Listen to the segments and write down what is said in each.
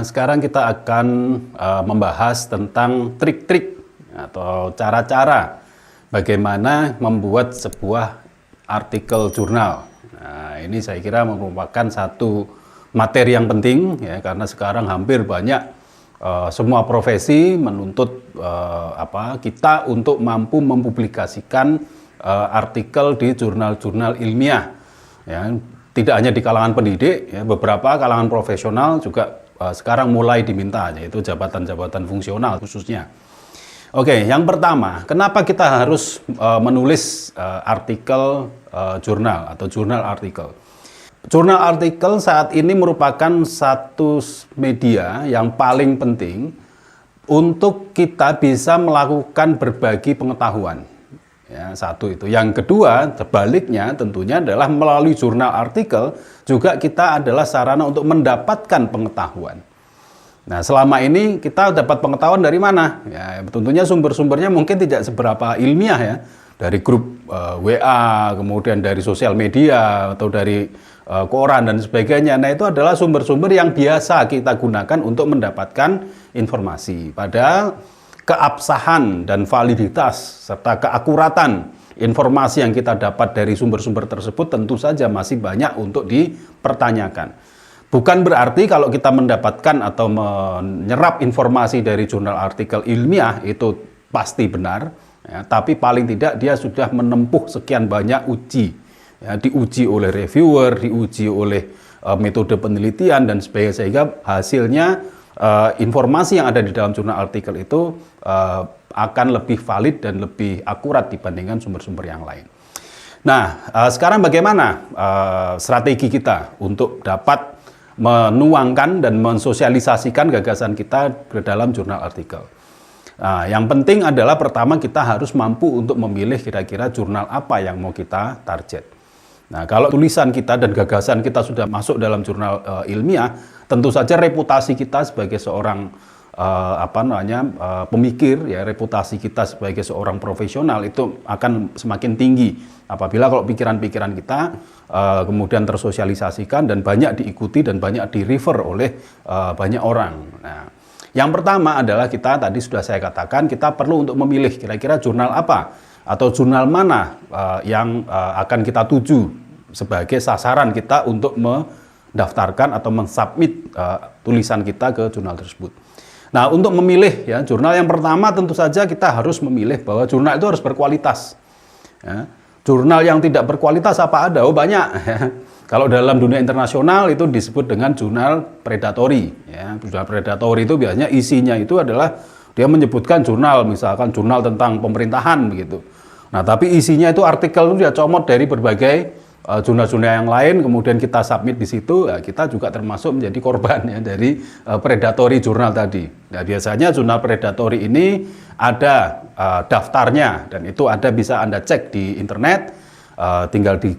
Sekarang kita akan membahas tentang trik-trik atau cara-cara bagaimana membuat sebuah artikel jurnal. Nah, ini saya kira merupakan satu materi yang penting ya, karena sekarang hampir banyak semua profesi menuntut kita untuk mampu mempublikasikan artikel di jurnal-jurnal ilmiah. Ya, tidak hanya di kalangan pendidik, ya, beberapa kalangan profesional juga sekarang mulai diminta, yaitu jabatan-jabatan fungsional khususnya. Yang pertama, kenapa kita harus menulis artikel jurnal atau jurnal artikel? Jurnal artikel saat ini merupakan satu media yang paling penting untuk kita bisa melakukan berbagi pengetahuan. Ya, satu itu. Yang kedua, sebaliknya tentunya adalah melalui jurnal artikel juga kita adalah sarana untuk mendapatkan pengetahuan. Nah, selama ini kita dapat pengetahuan dari mana? Ya, tentunya sumber-sumbernya mungkin tidak seberapa ilmiah ya. Dari grup WA, kemudian dari sosial media atau dari koran dan sebagainya. Nah, itu adalah sumber-sumber yang biasa kita gunakan untuk mendapatkan informasi. Padahal keabsahan dan validitas serta keakuratan informasi yang kita dapat dari sumber-sumber tersebut tentu saja masih banyak untuk dipertanyakan. Bukan berarti kalau kita mendapatkan atau menyerap informasi dari jurnal artikel ilmiah itu pasti benar, ya, tapi paling tidak dia sudah menempuh sekian banyak uji, ya, diuji oleh reviewer, diuji oleh metode penelitian dan sebagainya, sehingga hasilnya informasi yang ada di dalam jurnal artikel itu akan lebih valid dan lebih akurat dibandingkan sumber-sumber yang lain. Nah, sekarang bagaimana strategi kita untuk dapat menuangkan dan mensosialisasikan gagasan kita ke dalam jurnal artikel? Nah, yang penting adalah pertama kita harus mampu untuk memilih kira-kira jurnal apa yang mau kita target. Nah, kalau tulisan kita dan gagasan kita sudah masuk dalam jurnal ilmiah, tentu saja reputasi kita sebagai seorang pemikir, ya, reputasi kita sebagai seorang profesional itu akan semakin tinggi apabila kalau pikiran-pikiran kita kemudian tersosialisasikan dan banyak diikuti dan banyak di-refer oleh banyak orang. Nah, yang pertama adalah kita tadi sudah saya katakan kita perlu untuk memilih kira-kira jurnal apa atau jurnal mana yang akan kita tuju sebagai sasaran kita untuk mendaftarkan atau mensubmit tulisan kita ke jurnal tersebut. Nah, untuk memilih ya jurnal yang pertama tentu saja kita harus memilih bahwa jurnal itu harus berkualitas. Ya. Jurnal yang tidak berkualitas apa ada? Oh, banyak. Ya. Kalau dalam dunia internasional itu disebut dengan jurnal predatory. Ya. Jurnal predatory itu biasanya isinya itu adalah dia menyebutkan jurnal, misalkan jurnal tentang pemerintahan begitu. Nah, tapi isinya itu artikel itu dia comot dari berbagai jurnal-jurnal yang lain, kemudian kita submit di situ, ya, kita juga termasuk menjadi korban ya, dari predatory jurnal tadi. Nah, biasanya jurnal predatory ini ada daftarnya dan itu ada bisa Anda cek di internet, tinggal di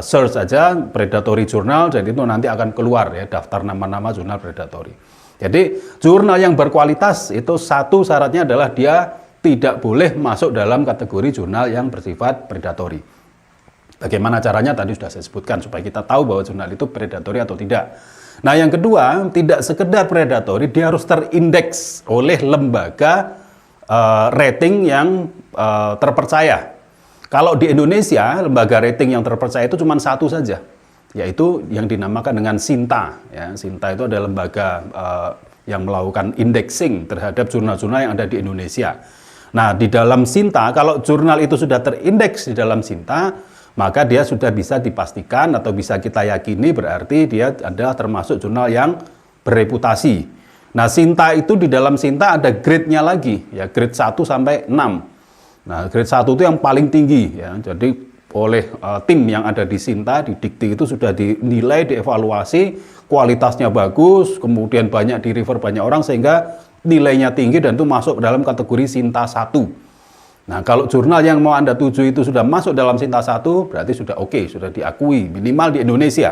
search saja predatory journal dan itu nanti akan keluar ya daftar nama-nama jurnal predatory. Jadi jurnal yang berkualitas itu satu syaratnya adalah dia tidak boleh masuk dalam kategori jurnal yang bersifat predatory. Bagaimana caranya tadi sudah saya sebutkan supaya kita tahu bahwa jurnal itu predatory atau tidak. Nah, yang kedua, tidak sekedar predatory, dia harus terindeks oleh lembaga rating yang terpercaya. Kalau di Indonesia, lembaga rating yang terpercaya itu cuma satu saja, yaitu yang dinamakan dengan Sinta. Ya, Sinta itu adalah lembaga yang melakukan indexing terhadap jurnal-jurnal yang ada di Indonesia. Nah, di dalam Sinta, kalau jurnal itu sudah terindeks di dalam Sinta, maka dia sudah bisa dipastikan atau bisa kita yakini berarti dia adalah termasuk jurnal yang bereputasi. Nah, Sinta itu di dalam Sinta ada grade-nya lagi, ya, grade 1 sampai 6. Nah, grade 1 itu yang paling tinggi, ya. Jadi oleh tim yang ada di Sinta, di Dikti itu sudah dinilai, dievaluasi, kualitasnya bagus, kemudian banyak di-refer banyak orang sehingga nilainya tinggi dan itu masuk dalam kategori Sinta 1. Nah, kalau jurnal yang mau Anda tuju itu sudah masuk dalam Sinta 1, berarti sudah oke, sudah diakui, minimal di Indonesia.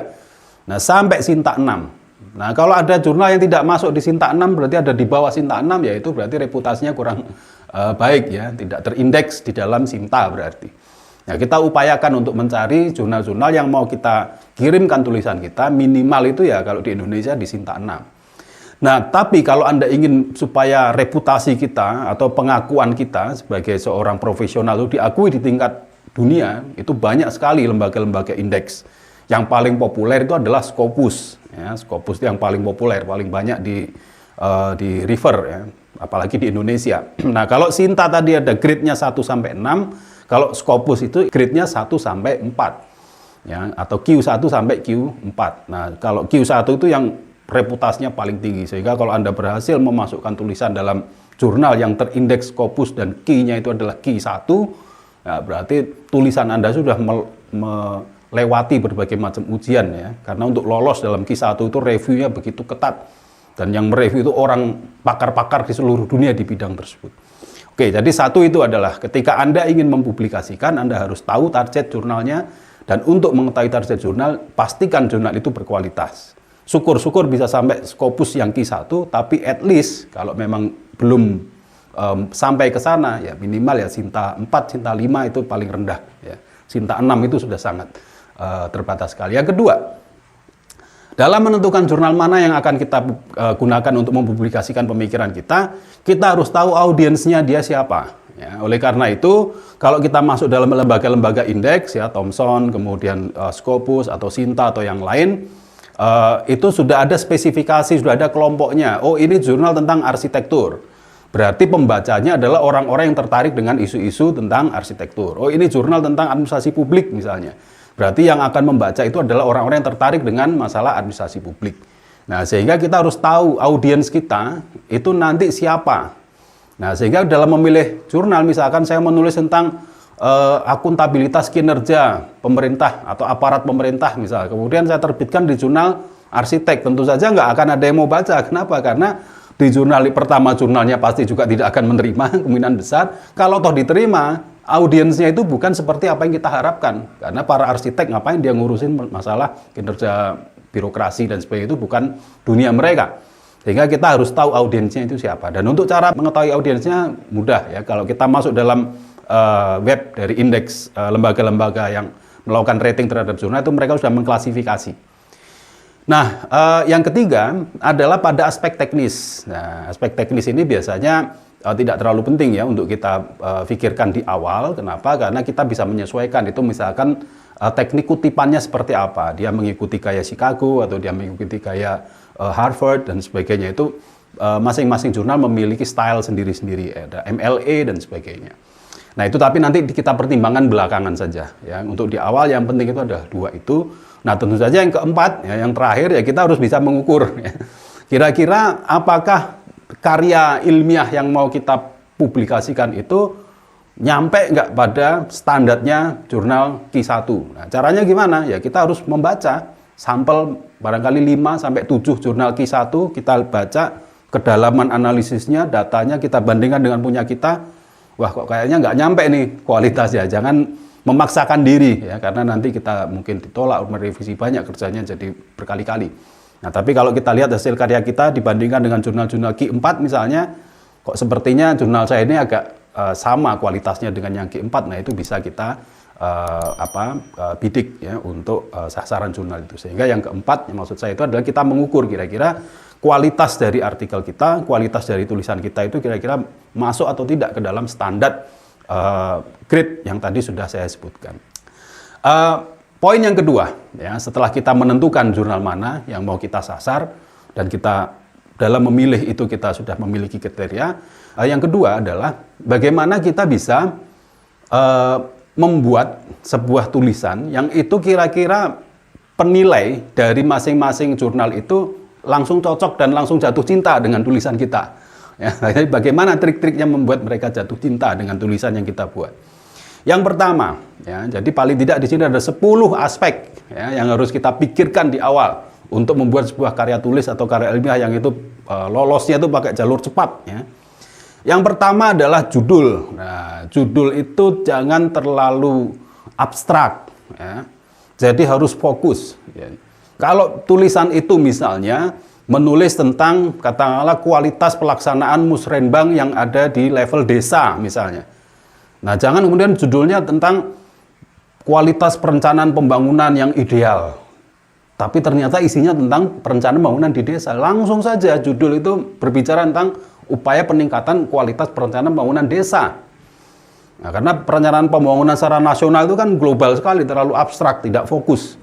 Nah, sampai Sinta 6. Nah, kalau ada jurnal yang tidak masuk di Sinta 6, berarti ada di bawah Sinta 6, yaitu berarti reputasinya kurang baik, ya, tidak terindeks di dalam Sinta berarti. Nah, kita upayakan untuk mencari jurnal-jurnal yang mau kita kirimkan tulisan kita, minimal itu ya kalau di Indonesia di Sinta 6. Nah, tapi kalau Anda ingin supaya reputasi kita atau pengakuan kita sebagai seorang profesional itu diakui di tingkat dunia, itu banyak sekali lembaga-lembaga indeks. Yang paling populer itu adalah Scopus. Ya, Scopus itu yang paling populer, paling banyak di refer, ya, apalagi di Indonesia. Nah, kalau Sinta tadi ada grade-nya 1 sampai 6, kalau Scopus itu grade-nya 1 sampai 4. Ya, atau Q1 sampai Q4. Nah, kalau Q1 itu yang reputasinya paling tinggi, sehingga kalau Anda berhasil memasukkan tulisan dalam jurnal yang terindeks Scopus dan key-nya itu adalah Q1, ya, berarti tulisan Anda sudah melewati berbagai macam ujian, ya. Karena untuk lolos dalam Q1 itu reviewnya begitu ketat, dan yang mereview itu orang pakar-pakar di seluruh dunia di bidang tersebut. Oke, jadi satu itu adalah ketika Anda ingin mempublikasikan, Anda harus tahu target jurnalnya, dan untuk mengetahui target jurnal, pastikan jurnal itu berkualitas. Syukur-syukur bisa sampai Scopus yang Q1, tapi at least kalau memang belum sampai ke sana, ya minimal ya Sinta 4, Sinta 5 itu paling rendah. Ya. Sinta 6 itu sudah sangat terbatas sekali. Yang kedua, dalam menentukan jurnal mana yang akan kita gunakan untuk mempublikasikan pemikiran kita harus tahu audiensnya dia siapa. Ya, oleh karena itu, kalau kita masuk dalam lembaga-lembaga indeks, ya Thomson, kemudian Scopus atau Sinta atau yang lain, itu sudah ada spesifikasi, sudah ada kelompoknya. Oh, ini jurnal tentang arsitektur. Berarti pembacanya adalah orang-orang yang tertarik dengan isu-isu tentang arsitektur. Oh, ini jurnal tentang administrasi publik misalnya. Berarti yang akan membaca itu adalah orang-orang yang tertarik dengan masalah administrasi publik. Nah, sehingga kita harus tahu audiens kita itu nanti siapa. Nah, sehingga dalam memilih jurnal, misalkan saya menulis tentang akuntabilitas kinerja pemerintah atau aparat pemerintah misalnya. Kemudian saya terbitkan di jurnal arsitek. Tentu saja nggak akan ada yang mau baca. Kenapa? Karena di jurnal pertama jurnalnya pasti juga tidak akan menerima, kemungkinan besar. Kalau toh diterima, audiensnya itu bukan seperti apa yang kita harapkan. Karena para arsitek ngapain dia ngurusin masalah kinerja birokrasi dan sebagainya, itu bukan dunia mereka. Sehingga kita harus tahu audiensnya itu siapa. Dan untuk cara mengetahui audiensnya mudah ya. Kalau kita masuk dalam web dari indeks lembaga-lembaga yang melakukan rating terhadap jurnal, itu mereka sudah mengklasifikasi. Nah, yang ketiga adalah pada aspek teknis. Nah, aspek teknis ini biasanya tidak terlalu penting ya untuk kita pikirkan di awal. Kenapa? Karena kita bisa menyesuaikan. Itu misalkan teknik kutipannya seperti apa. Dia mengikuti gaya Chicago atau dia mengikuti gaya Harvard dan sebagainya. Itu masing-masing jurnal memiliki style sendiri-sendiri. Ada MLA dan sebagainya. Nah, itu tapi nanti kita pertimbangkan belakangan saja. Ya. Untuk di awal yang penting itu ada dua itu. Nah, tentu saja yang keempat, ya, yang terakhir ya kita harus bisa mengukur. Ya. Kira-kira apakah karya ilmiah yang mau kita publikasikan itu nyampe nggak pada standarnya jurnal Q1. Nah, caranya gimana? Ya kita harus membaca sampel barangkali 5-7 jurnal Q1, kita baca kedalaman analisisnya, datanya kita bandingkan dengan punya kita. Wah, kok kayaknya nggak nyampe nih kualitasnya. Jangan memaksakan diri ya, karena nanti kita mungkin ditolak, merevisi banyak kerjanya jadi berkali-kali. Nah, tapi kalau kita lihat hasil karya kita dibandingkan dengan jurnal-jurnal Q4 misalnya, kok sepertinya jurnal saya ini agak sama kualitasnya dengan yang Q4. Nah, itu bisa kita bidik ya untuk sasaran jurnal itu. Sehingga yang keempat, yang maksud saya itu adalah kita mengukur kira-kira kualitas dari artikel kita, kualitas dari tulisan kita itu kira-kira masuk atau tidak ke dalam standar grade yang tadi sudah saya sebutkan. Poin yang kedua, ya, setelah kita menentukan jurnal mana yang mau kita sasar dan kita dalam memilih itu kita sudah memiliki kriteria. Yang kedua adalah bagaimana kita bisa membuat sebuah tulisan yang itu kira-kira penilai dari masing-masing jurnal itu langsung cocok dan langsung jatuh cinta dengan tulisan kita. Ya, jadi bagaimana trik-triknya membuat mereka jatuh cinta dengan tulisan yang kita buat. Yang pertama, ya, jadi paling tidak di sini ada 10 aspek ya, yang harus kita pikirkan di awal untuk membuat sebuah karya tulis atau karya ilmiah yang itu lolosnya itu pakai jalur cepat. Ya. Yang pertama adalah judul. Nah, judul itu jangan terlalu abstrak. Ya. Jadi harus fokus. Ya. Kalau tulisan itu misalnya menulis tentang katakanlah kualitas pelaksanaan musrenbang yang ada di level desa misalnya. Nah, jangan kemudian judulnya tentang kualitas perencanaan pembangunan yang ideal. Tapi ternyata isinya tentang perencanaan pembangunan di desa. Langsung saja judul itu berbicara tentang upaya peningkatan kualitas perencanaan pembangunan desa. Nah, karena perencanaan pembangunan secara nasional itu kan global sekali, terlalu abstrak, tidak fokus.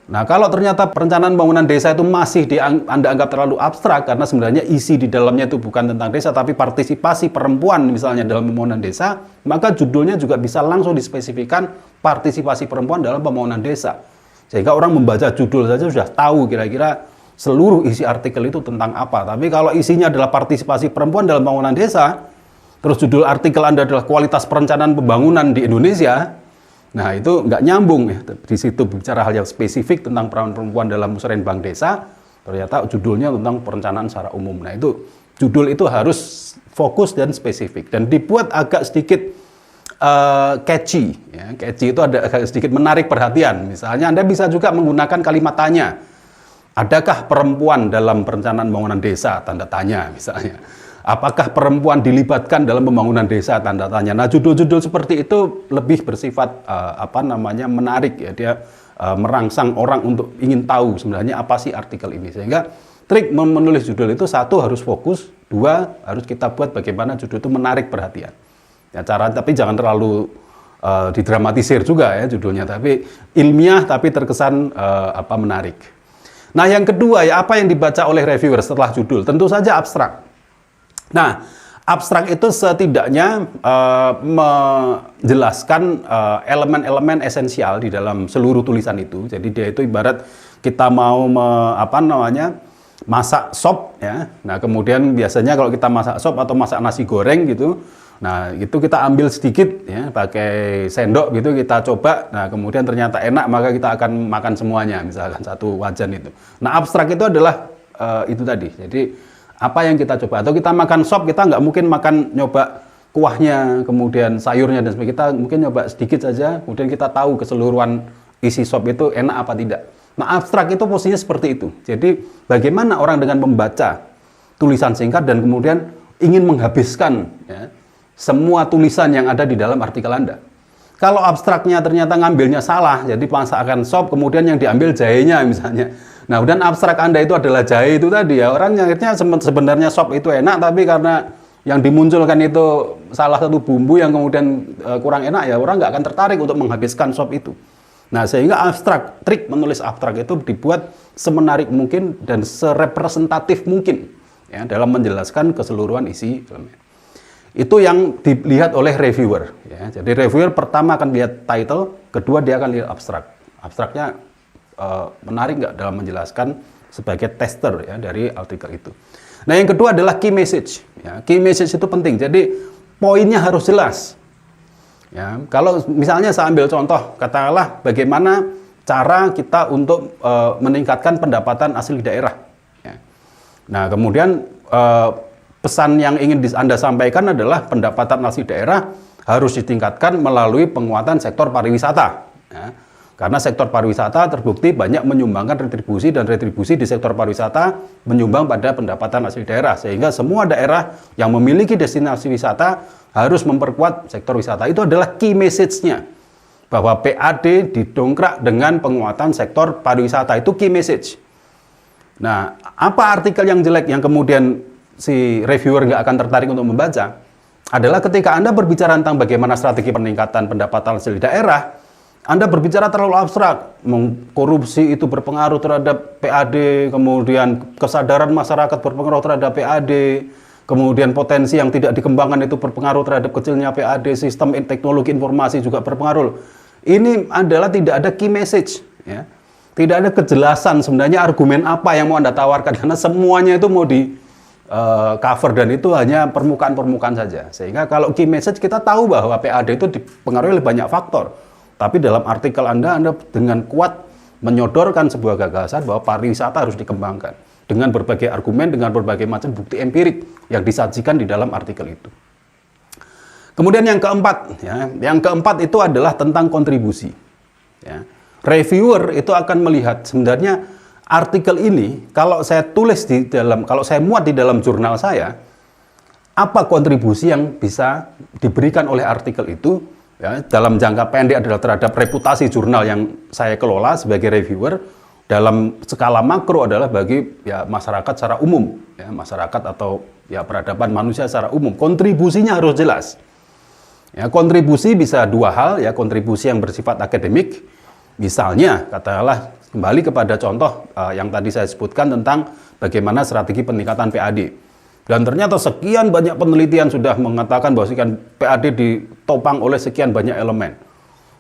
Nah, kalau ternyata perencanaan pembangunan desa itu masih Anda anggap terlalu abstrak, karena sebenarnya isi di dalamnya itu bukan tentang desa, tapi partisipasi perempuan misalnya dalam pembangunan desa, maka judulnya juga bisa langsung dispesifikan partisipasi perempuan dalam pembangunan desa. Sehingga orang membaca judul saja sudah tahu kira-kira seluruh isi artikel itu tentang apa. Tapi kalau isinya adalah partisipasi perempuan dalam pembangunan desa, terus judul artikel Anda adalah kualitas perencanaan pembangunan di Indonesia, nah itu nggak nyambung ya. Di situ bicara hal yang spesifik tentang peran perempuan dalam musrenbang desa, ternyata judulnya tentang perencanaan secara umum. Nah itu judul itu harus fokus dan spesifik dan dibuat agak sedikit catchy. Ya. Catchy itu ada agak sedikit menarik perhatian. Misalnya Anda bisa juga menggunakan kalimat tanya. Adakah perempuan dalam perencanaan pembangunan desa? Tanda tanya misalnya. Apakah perempuan dilibatkan dalam pembangunan desa? Tanda tanya. Nah, judul-judul seperti itu lebih bersifat menarik ya. Dia merangsang orang untuk ingin tahu sebenarnya apa sih artikel ini. Sehingga trik menulis judul itu, satu harus fokus, dua harus kita buat bagaimana judul itu menarik perhatian. Ya, tapi jangan terlalu didramatisir juga ya judulnya, tapi ilmiah tapi terkesan menarik. Nah, yang kedua ya, apa yang dibaca oleh reviewer setelah judul? Tentu saja abstrak. Nah, abstrak itu setidaknya menjelaskan elemen-elemen esensial di dalam seluruh tulisan itu. Jadi dia itu ibarat kita mau masak sop ya. Nah, kemudian biasanya kalau kita masak sop atau masak nasi goreng gitu, nah itu kita ambil sedikit ya, pakai sendok gitu kita coba. Nah, kemudian ternyata enak, maka kita akan makan semuanya, misalkan satu wajan itu. Nah, abstrak itu adalah itu tadi. Jadi apa yang kita coba, atau kita makan sop, kita nggak mungkin nyoba kuahnya, kemudian sayurnya dan sebagainya. Kita mungkin nyoba sedikit saja, kemudian kita tahu keseluruhan isi sop itu enak apa tidak. Nah, abstrak itu posisinya seperti itu. Jadi bagaimana orang dengan membaca tulisan singkat dan kemudian ingin menghabiskan ya, semua tulisan yang ada di dalam artikel Anda. Kalau abstraknya ternyata ngambilnya salah, jadi masakan sop, kemudian yang diambil jahenya misalnya. Nah, dan abstrak Anda itu adalah jahe itu tadi ya, orang akhirnya sebenarnya sop itu enak, tapi karena yang dimunculkan itu salah satu bumbu yang kemudian kurang enak ya, orang nggak akan tertarik untuk menghabiskan sop itu. Nah, sehingga trik menulis abstrak itu dibuat semenarik mungkin dan serepresentatif mungkin ya, dalam menjelaskan keseluruhan isi filmnya. Itu yang dilihat oleh reviewer ya. Jadi reviewer pertama akan lihat title, kedua dia akan lihat abstrak. Abstraknya menarik nggak dalam menjelaskan sebagai tester ya dari artikel itu. Nah, yang kedua adalah key message ya. Key message itu penting. Jadi poinnya harus jelas. Ya, kalau misalnya saya ambil contoh, katakanlah bagaimana cara kita untuk meningkatkan pendapatan asli daerah. Ya. Nah, kemudian pesan yang ingin Anda sampaikan adalah pendapatan asli daerah harus ditingkatkan melalui penguatan sektor pariwisata. Ya. Karena sektor pariwisata terbukti banyak menyumbangkan retribusi, dan retribusi di sektor pariwisata menyumbang pada pendapatan asli daerah. Sehingga semua daerah yang memiliki destinasi wisata harus memperkuat sektor wisata. Itu adalah key message-nya. Bahwa PAD didongkrak dengan penguatan sektor pariwisata. Itu key message. Nah, apa artikel yang jelek yang kemudian si reviewer nggak akan tertarik untuk membaca? Adalah ketika Anda berbicara tentang bagaimana strategi peningkatan pendapatan asli daerah, Anda berbicara terlalu abstrak. Korupsi itu berpengaruh terhadap PAD, kemudian kesadaran masyarakat berpengaruh terhadap PAD, kemudian potensi yang tidak dikembangkan itu berpengaruh terhadap kecilnya PAD, sistem teknologi informasi juga berpengaruh. Ini adalah tidak ada key message, ya. Tidak ada kejelasan sebenarnya argumen apa yang mau Anda tawarkan, karena semuanya itu mau di cover dan itu hanya permukaan-permukaan saja. Sehingga kalau key message kita tahu bahwa PAD itu dipengaruhi oleh banyak faktor. Tapi dalam artikel Anda dengan kuat menyodorkan sebuah gagasan bahwa pariwisata harus dikembangkan dengan berbagai argumen, dengan berbagai macam bukti empirik yang disajikan di dalam artikel itu. Kemudian yang keempat, ya, itu adalah tentang kontribusi. Ya. Reviewer itu akan melihat sebenarnya artikel ini kalau saya tulis kalau saya muat di dalam jurnal saya, apa kontribusi yang bisa diberikan oleh artikel itu ya, dalam jangka pendek adalah terhadap reputasi jurnal yang saya kelola sebagai reviewer. Dalam skala makro adalah bagi ya masyarakat secara umum, ya, masyarakat atau ya peradaban manusia secara umum. Kontribusinya harus jelas. Ya, kontribusi bisa dua hal, ya, kontribusi yang bersifat akademik, misalnya katakanlah kembali kepada contoh yang tadi saya sebutkan tentang bagaimana strategi peningkatan PAD. Dan ternyata sekian banyak penelitian sudah mengatakan bahwa sekian PAD ditopang oleh sekian banyak elemen.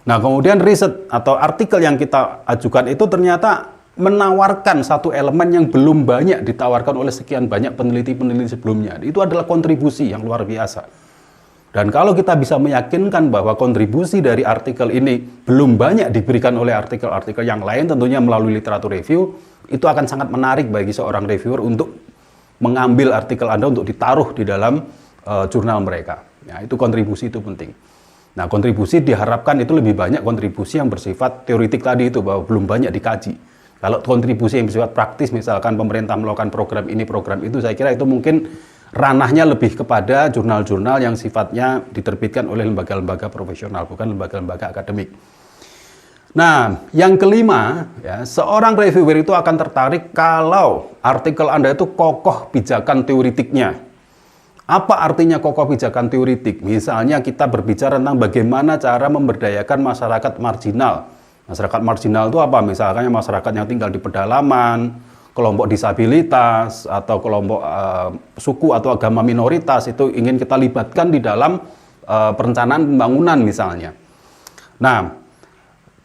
Nah, kemudian riset atau artikel yang kita ajukan itu ternyata menawarkan satu elemen yang belum banyak ditawarkan oleh sekian banyak peneliti-peneliti sebelumnya. Itu adalah kontribusi yang luar biasa. Dan kalau kita bisa meyakinkan bahwa kontribusi dari artikel ini belum banyak diberikan oleh artikel-artikel yang lain, tentunya melalui literatur review, itu akan sangat menarik bagi seorang reviewer untuk mengambil artikel Anda untuk ditaruh di dalam jurnal mereka. Ya, itu kontribusi itu penting. Nah, kontribusi diharapkan itu lebih banyak kontribusi yang bersifat teoritik tadi itu, bahwa belum banyak dikaji. Kalau kontribusi yang bersifat praktis, misalkan pemerintah melakukan program ini, program itu, saya kira itu mungkin ranahnya lebih kepada jurnal-jurnal yang sifatnya diterbitkan oleh lembaga-lembaga profesional, bukan lembaga-lembaga akademik. Nah, yang kelima, ya, seorang reviewer itu akan tertarik kalau artikel Anda itu kokoh pijakan teoritiknya. Apa artinya kokoh pijakan teoritik? Misalnya kita berbicara tentang bagaimana cara memberdayakan masyarakat marginal. Masyarakat marginal itu apa? Misalnya masyarakat yang tinggal di pedalaman, kelompok disabilitas, atau kelompok suku atau agama minoritas itu ingin kita libatkan di dalam perencanaan pembangunan misalnya. Nah,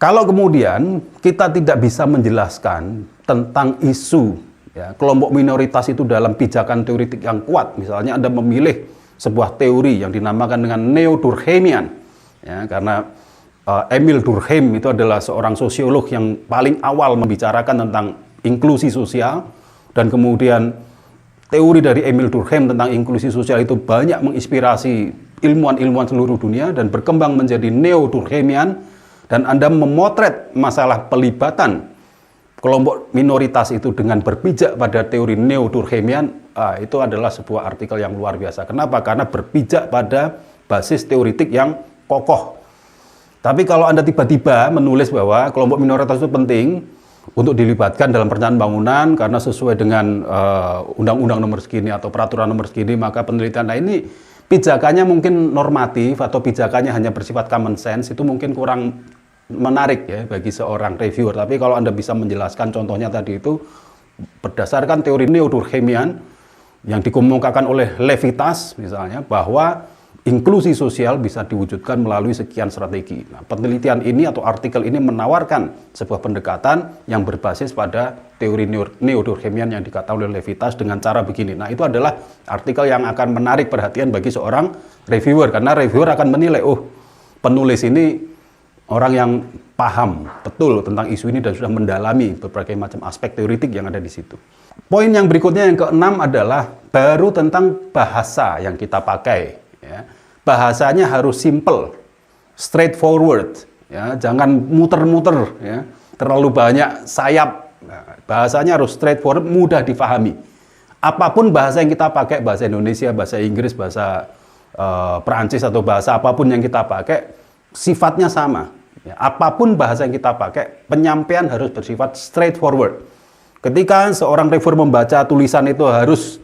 kalau kemudian kita tidak bisa menjelaskan tentang isu ya, kelompok minoritas itu dalam pijakan teoritik yang kuat, misalnya Anda memilih sebuah teori yang dinamakan dengan neo-Durkheimian, ya, karena Emil Durkheim itu adalah seorang sosiolog yang paling awal membicarakan tentang inklusi sosial, dan kemudian teori dari Emil Durkheim tentang inklusi sosial itu banyak menginspirasi ilmuwan-ilmuwan seluruh dunia dan berkembang menjadi neo-Durkheimian. Dan Anda memotret masalah pelibatan kelompok minoritas itu dengan berpijak pada teori neo-Durkheimian, itu adalah sebuah artikel yang luar biasa. Kenapa? Karena berpijak pada basis teoritik yang kokoh. Tapi kalau Anda tiba-tiba menulis bahwa kelompok minoritas itu penting untuk dilibatkan dalam perencanaan bangunan karena sesuai dengan undang-undang nomor segini atau peraturan nomor segini, maka penelitian ini pijakannya mungkin normatif atau pijakannya hanya bersifat common sense, itu mungkin kurang menarik ya bagi seorang reviewer. Tapi kalau Anda bisa menjelaskan contohnya tadi itu berdasarkan teori neo-Durkheimian yang dikemukakan oleh Levitas misalnya, bahwa inklusi sosial bisa diwujudkan melalui sekian strategi. Nah, penelitian ini atau artikel ini menawarkan sebuah pendekatan yang berbasis pada teori neo-Durkheimian yang dikatakan oleh Levitas dengan cara begini. Nah, itu adalah artikel yang akan menarik perhatian bagi seorang reviewer, karena reviewer akan menilai, oh, penulis ini orang yang paham betul tentang isu ini dan sudah mendalami berbagai macam aspek teoritik yang ada di situ. Poin yang berikutnya yang keenam adalah baru tentang bahasa yang kita pakai. Ya. Bahasanya harus simple, straightforward, ya, jangan muter-muter, ya, terlalu banyak sayap. Nah, bahasanya harus straightforward, mudah difahami. Apapun bahasa yang kita pakai, bahasa Indonesia, bahasa Inggris, bahasa Perancis atau bahasa apapun yang kita pakai, sifatnya sama. Ya, apapun bahasa yang kita pakai, penyampaian harus bersifat straightforward. Ketika seorang reviewer membaca tulisan itu harus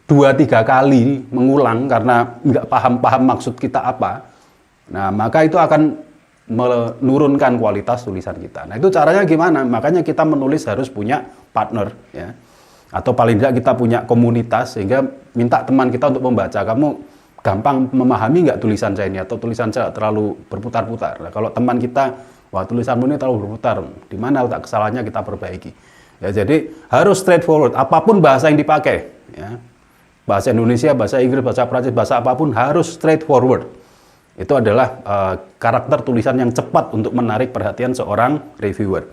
2-3 kali mengulang karena nggak paham maksud kita apa, nah maka itu akan menurunkan kualitas tulisan kita. Nah, itu caranya gimana? Makanya kita menulis harus punya partner, ya, atau paling tidak kita punya komunitas sehingga minta teman kita untuk membaca. Kamu gampang memahami nggak tulisan saya ini, atau tulisan saya terlalu berputar-putar. Nah, kalau teman kita, wah tulisanmu ini terlalu berputar, di mana letak kesalahannya kita perbaiki. Ya, jadi harus straightforward. Apapun bahasa yang dipakai, ya. Bahasa Indonesia, bahasa Inggris, bahasa Prancis, bahasa apapun harus straightforward. Itu adalah karakter tulisan yang cepat untuk menarik perhatian seorang reviewer.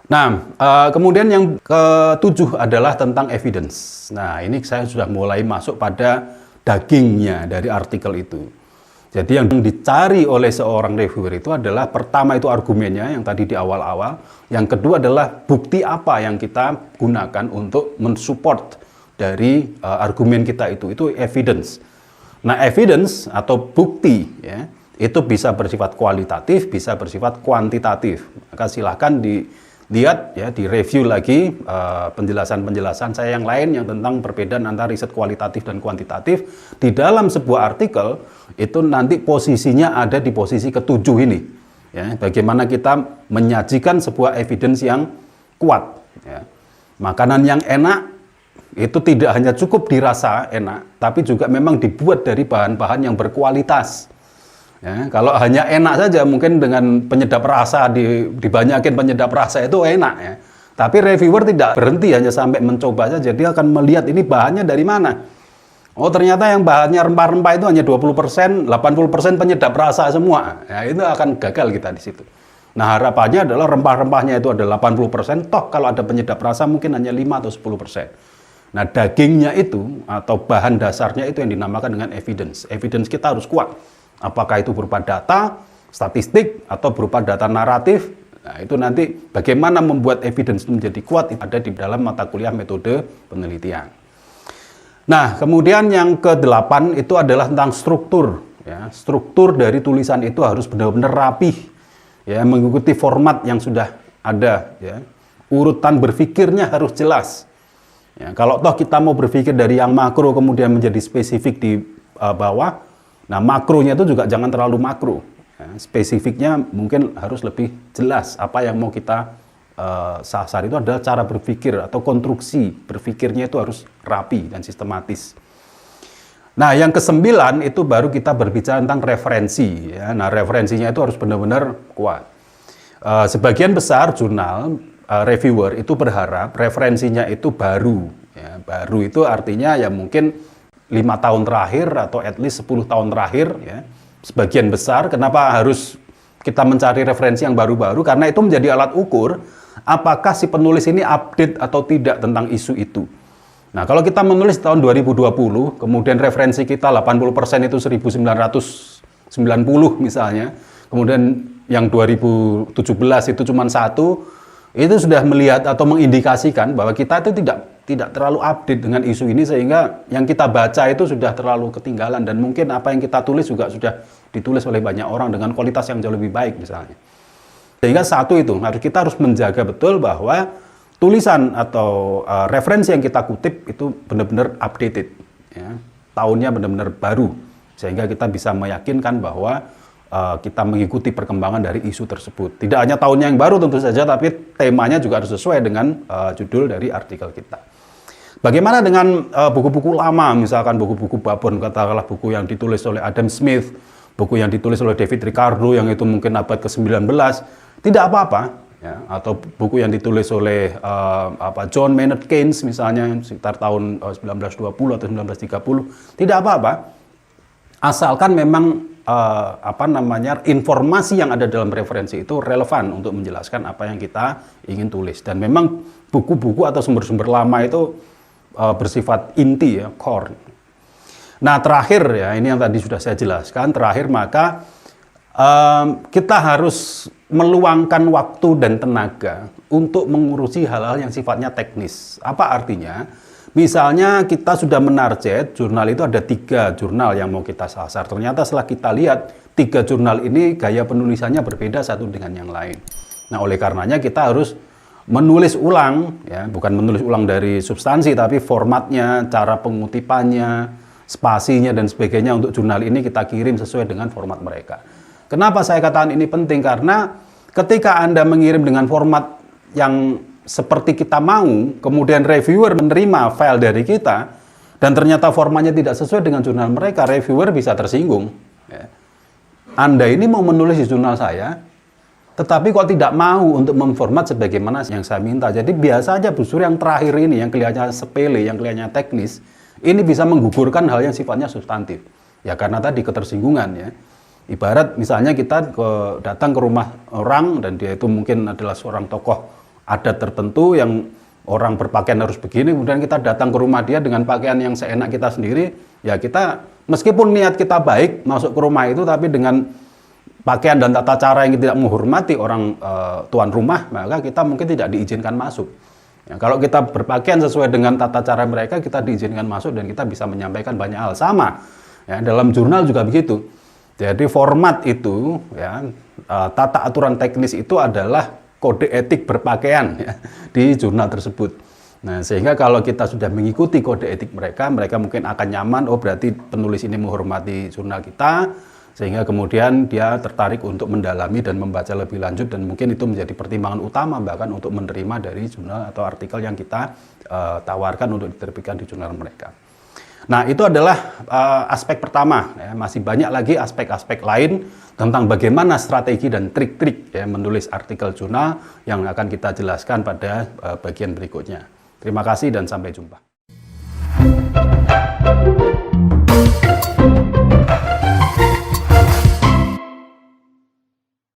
Nah, kemudian yang ketujuh adalah tentang evidence. Nah, ini saya sudah mulai masuk pada dagingnya dari artikel itu. Jadi yang dicari oleh seorang reviewer itu adalah pertama itu argumennya yang tadi di awal-awal. Yang kedua adalah bukti apa yang kita gunakan untuk mensupport dari argumen kita itu evidence. Nah, evidence atau bukti, ya, itu bisa bersifat kualitatif, bisa bersifat kuantitatif. Maka silakan dilihat ya, direview lagi penjelasan-penjelasan saya yang lain yang tentang perbedaan antara riset kualitatif dan kuantitatif. Di dalam sebuah artikel itu nanti posisinya ada di posisi ketujuh ini. Ya, bagaimana kita menyajikan sebuah evidence yang kuat. Ya. Makanan yang enak itu tidak hanya cukup dirasa enak, tapi juga memang dibuat dari bahan-bahan yang berkualitas. Ya, kalau hanya enak saja, mungkin dengan penyedap rasa dibanyakin penyedap rasa itu enak ya. Tapi reviewer tidak berhenti hanya sampai mencoba saja, dia akan melihat ini bahannya dari mana. Oh ternyata yang bahannya rempah-rempah itu hanya 20%, 80% penyedap rasa semua. Ya, itu akan gagal kita di situ. Nah harapannya adalah rempah-rempahnya itu ada 80%, toh kalau ada penyedap rasa mungkin hanya 5 atau 10%. Nah dagingnya itu atau bahan dasarnya itu yang dinamakan dengan evidence. Evidence kita harus kuat. Apakah itu berupa data, statistik, atau berupa data naratif. Nah, itu nanti bagaimana membuat evidence itu menjadi kuat, ada di dalam mata kuliah metode penelitian. Nah, kemudian yang ke-8 itu adalah tentang struktur. Ya. Struktur dari tulisan itu harus benar-benar rapih, ya, mengikuti format yang sudah ada. Ya. Urutan berpikirnya harus jelas. Ya, kalau toh kita mau berpikir dari yang makro kemudian menjadi spesifik di bawah, nah makronya itu juga jangan terlalu makro, ya, spesifiknya mungkin harus lebih jelas. Apa yang mau kita sasar itu adalah cara berpikir atau konstruksi berpikirnya itu harus rapi dan sistematis. Nah yang ke-9 itu baru kita berbicara tentang referensi. Ya. Nah referensinya itu harus benar-benar kuat. Sebagian besar jurnal reviewer itu berharap referensinya itu baru. Ya. Baru itu artinya ya mungkin 5 tahun terakhir atau at least 10 tahun terakhir ya. Sebagian besar kenapa harus kita mencari referensi yang baru-baru, karena itu menjadi alat ukur apakah si penulis ini update atau tidak tentang isu itu. Nah, kalau kita menulis tahun 2020, kemudian referensi kita 80% itu 1990 misalnya, kemudian yang 2017 itu cuma 1, itu sudah melihat atau mengindikasikan bahwa kita itu tidak terlalu update dengan isu ini, sehingga yang kita baca itu sudah terlalu ketinggalan dan mungkin apa yang kita tulis juga sudah ditulis oleh banyak orang dengan kualitas yang jauh lebih baik misalnya. Sehingga kita harus menjaga betul bahwa tulisan atau referensi yang kita kutip itu benar-benar updated, ya. Tahunnya benar-benar baru, sehingga kita bisa meyakinkan bahwa kita mengikuti perkembangan dari isu tersebut. Tidak hanya tahunnya yang baru tentu saja, tapi temanya juga harus sesuai dengan judul dari artikel kita. Bagaimana dengan buku-buku lama, misalkan buku-buku babon, katakanlah buku yang ditulis oleh Adam Smith, buku yang ditulis oleh David Ricardo yang itu mungkin abad ke-19, tidak apa-apa, ya. Atau buku yang ditulis oleh John Maynard Keynes misalnya sekitar tahun 1920 atau 1930, tidak apa-apa, asalkan memang informasi yang ada dalam referensi itu relevan untuk menjelaskan apa yang kita ingin tulis. Dan memang buku-buku atau sumber-sumber lama itu bersifat inti, ya, core. Nah terakhir ya, ini yang tadi sudah saya jelaskan, terakhir maka kita harus meluangkan waktu dan tenaga untuk mengurusi hal-hal yang sifatnya teknis. Apa artinya? Misalnya kita sudah menarget jurnal itu ada 3 jurnal yang mau kita sasar. Ternyata setelah kita lihat 3 jurnal ini gaya penulisannya berbeda satu dengan yang lain. Nah oleh karenanya kita harus menulis ulang, ya, bukan menulis ulang dari substansi, tapi formatnya, cara pengutipannya, spasinya dan sebagainya untuk jurnal ini kita kirim sesuai dengan format mereka. Kenapa saya katakan ini penting? Karena ketika Anda mengirim dengan format yang seperti kita mau, kemudian reviewer menerima file dari kita, dan ternyata formatnya tidak sesuai dengan jurnal mereka, reviewer bisa tersinggung. Ya. Anda ini mau menulis di jurnal saya, tetapi kok tidak mau untuk memformat sebagaimana yang saya minta. Jadi biasa aja busur yang terakhir ini, yang kelihatannya sepele, yang kelihatannya teknis, ini bisa menggugurkan hal yang sifatnya substantif. Ya karena tadi ketersinggungan ya. Ibarat misalnya kita datang ke rumah orang dan dia itu mungkin adalah seorang tokoh adat tertentu yang orang berpakaian harus begini, kemudian kita datang ke rumah dia dengan pakaian yang seenak kita sendiri, ya kita meskipun niat kita baik masuk ke rumah itu, tapi dengan pakaian dan tata cara yang tidak menghormati orang tuan rumah, maka kita mungkin tidak diizinkan masuk. Ya, kalau kita berpakaian sesuai dengan tata cara mereka, kita diizinkan masuk dan kita bisa menyampaikan banyak hal. Sama, ya, dalam jurnal juga begitu. Jadi format itu, ya, tata aturan teknis itu adalah kode etik berpakaian ya, di jurnal tersebut. Nah, sehingga kalau kita sudah mengikuti kode etik mereka, mereka mungkin akan nyaman, oh berarti penulis ini menghormati jurnal kita, sehingga kemudian dia tertarik untuk mendalami dan membaca lebih lanjut, dan mungkin itu menjadi pertimbangan utama bahkan untuk menerima dari jurnal atau artikel yang kita tawarkan untuk diterbitkan di jurnal mereka. Nah, itu adalah aspek pertama. Ya. Masih banyak lagi aspek-aspek lain tentang bagaimana strategi dan trik-trik ya, menulis artikel jurnal yang akan kita jelaskan pada bagian berikutnya. Terima kasih dan sampai jumpa.